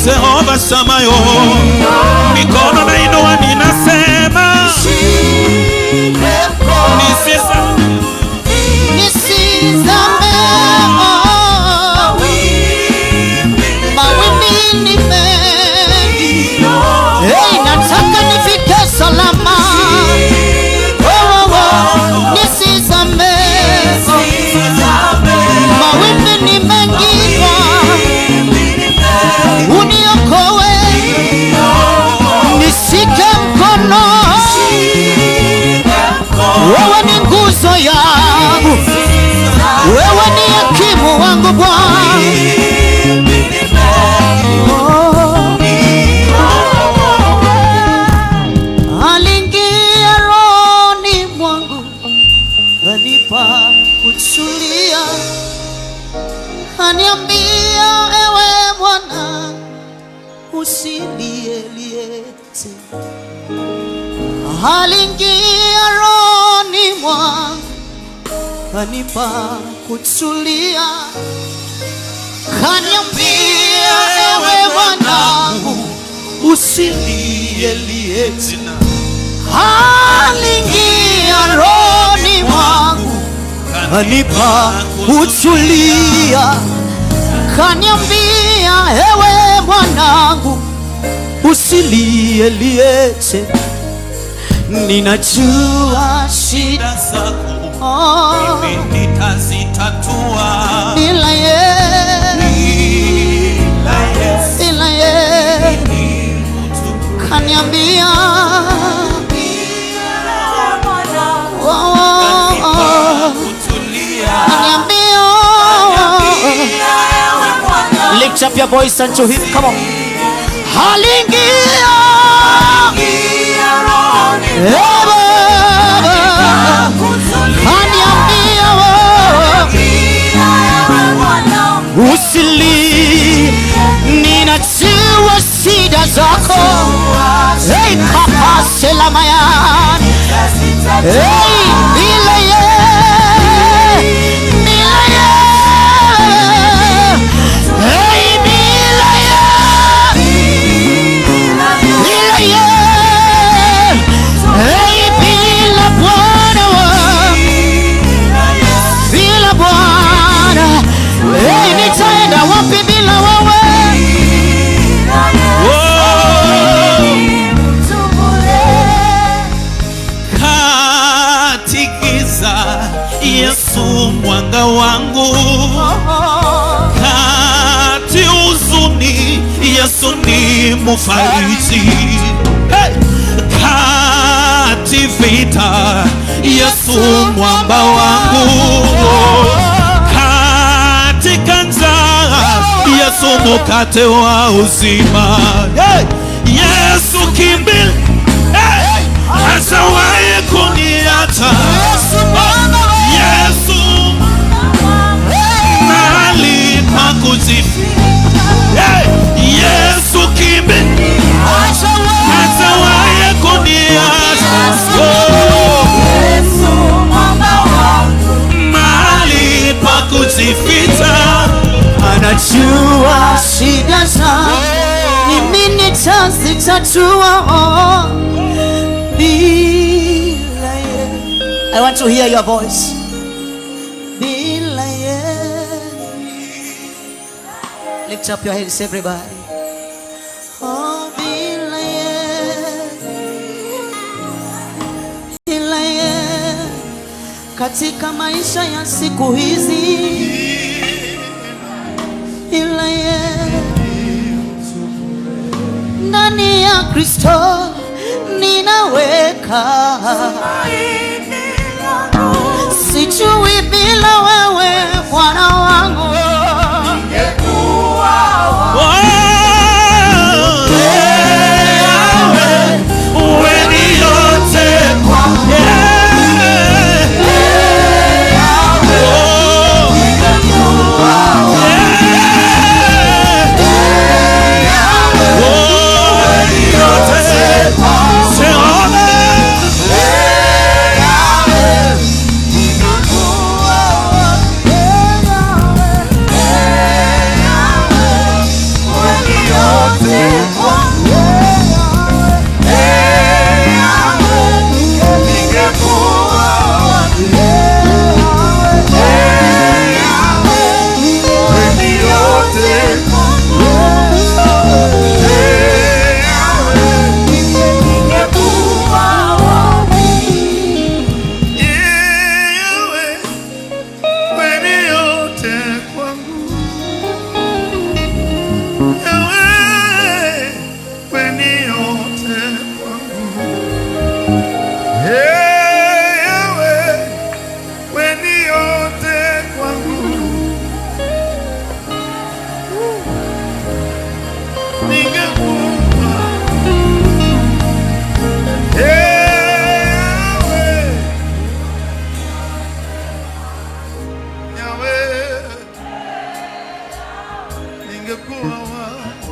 Jehova Samayo, mikono na inua ninasema nisizame, mawimbi ni mengi, nataka nifike salama. Nisizame, mawimbi ni mengi, uniokoe, nishike mkono, wewe ni nguzo yangu, wewe ni hakimu wangu Bwana. Aliingia rohoni mwangu, kanipa kutulia, kaniambia ewe Bwana usilie tena. Aliingia rohoni mwangu, kanipa kutulia, kaniambia ewe Bwana usilie tena. Aliingia rohoni mwangu, kanipa kutulia, kaniambia ewe mwanangu usilie tena. Ninajua shida zako, mimi nitazitatua. Bila yeye kaniambia lift up your voice unto him. Come on. Aliingia kaniambia usilie, ninajua shida zako. Hey, papa selamayan. Hey, bila nitaenda wapi bila wewe? Katigiza Yesu mwanga wangu, kati huzuni Yesu ni mfariji, kati vita Yesu mwamba wangu, katika njaa Yesu mkate wa uzima. Yesu kimbil, hajawahi kuniacha. Yesu mahali pa kujificha. Yesu kimbil, hajawahi kuniacha. Mahali pa kujificha, anajua shida zangu, mimi nitazitatua. Bila yeye. I want to hear your voice. Bila yeye. Lift up your hands everybody. Oh, bila yeye. Bila yeye. Katika maisha ya siku hizi, bila yeye, ndani ya Kristo ninaweka, sijui bila wewe Bwana wangu ningekuwa wapi?